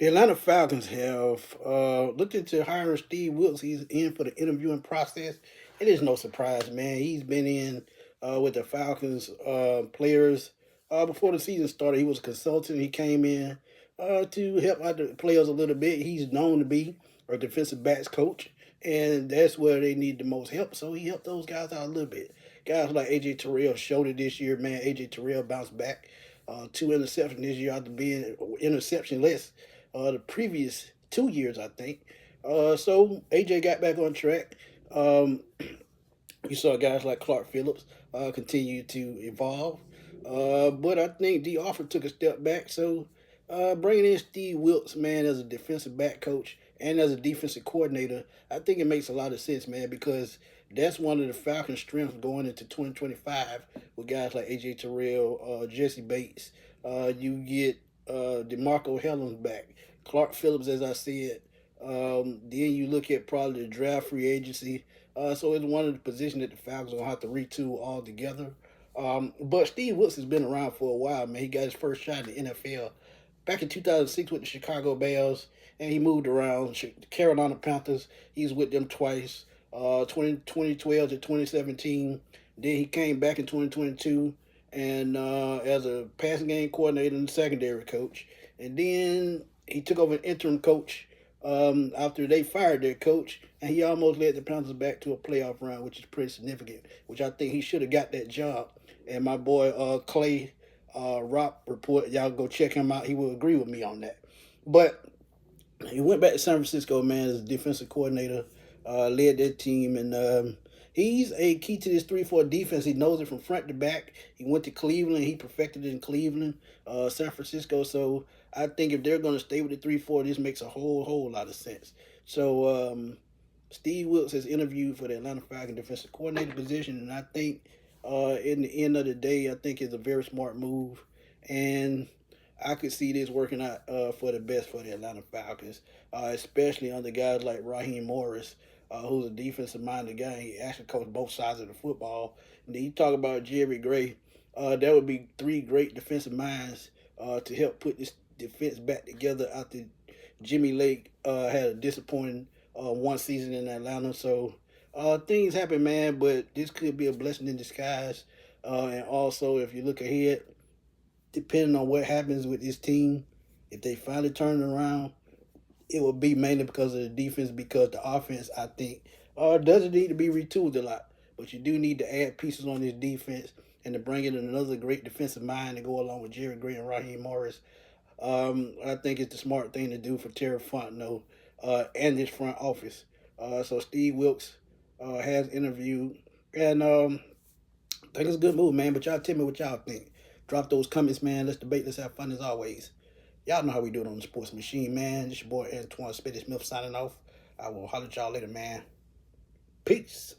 The Atlanta Falcons have looked into hiring Steve Wilkes. He's in for the interviewing process. It is no surprise, man. He's been in with the Falcons players before the season started. He was a consultant. He came in to help out the players a little bit. He's known to be a defensive backs coach, and that's where they need the most help. So he helped those guys out a little bit. Guys like AJ Terrell showed it this year, man. AJ Terrell bounced back. Two interceptions this year after being interception less the previous 2 years, I think. So AJ got back on track. Um, you saw guys like Clark Phillips continue to evolve. But I think D. Offer took a step back. So bringing in Steve Wilkes, man, as a defensive back coach and as a defensive coordinator, I think it makes a lot of sense, man, because that's one of the Falcons' strengths going into 2025 with guys like AJ Terrell, Jesse Bates. You get DeMarco Hellens back, Clark Phillips, as I said. Then you look at probably the draft free agency. So it's one of the positions that the Falcons are going to have to retool altogether. But Steve Wilkes has been around for a while, man. He got his first shot in the NFL back in 2006 with the Chicago Bears, and he moved around the Carolina Panthers. He's with them twice, 2012 to 2017. Then he came back in 2022 and as a passing game coordinator and secondary coach. And then he took over an interim coach after they fired their coach, and he almost led the Panthers back to a playoff run, which is pretty significant, which I think he should have got that job. And my boy Clay Rock report, y'all go check him out. He will agree with me on that. But he went back to San Francisco, man, as a defensive coordinator, led that team, and he's a key to this 3-4 defense. He knows it from front to back. He went to Cleveland. He perfected it in Cleveland, San Francisco. So I think if they're going to stay with the 3-4, this makes a whole lot of sense. So Steve Wilkes has interviewed for the Atlanta Falcons defensive coordinator position, and I think in the end of the day, I think it's a very smart move, and I could see this working out for the best for the Atlanta Falcons, especially under guys like Raheem Morris, who's a defensive-minded guy. He actually coached both sides of the football. And then you talk about Jerry Gray. That would be three great defensive minds to help put this defense back together after Jimmy Lake had a disappointing one season in Atlanta. So things happen, man, but this could be a blessing in disguise. And also, if you look ahead, depending on what happens with this team, if they finally turn it around, it will be mainly because of the defense, because the offense, I think, doesn't need to be retooled a lot. But you do need to add pieces on this defense and to bring in another great defensive mind to go along with Jerry Gray and Raheem Morris. I think it's the smart thing to do for Terry Fontenot and his front office. So Steve Wilkes has interviewed, and I think it's a good move, man. But y'all tell me what y'all think. Drop those comments, man. Let's debate. Let's have fun as always. Y'all know how we do it on the Sports Machine, man. This your boy Antoine Spitty Smith signing off. I will holler at y'all later, man. Peace.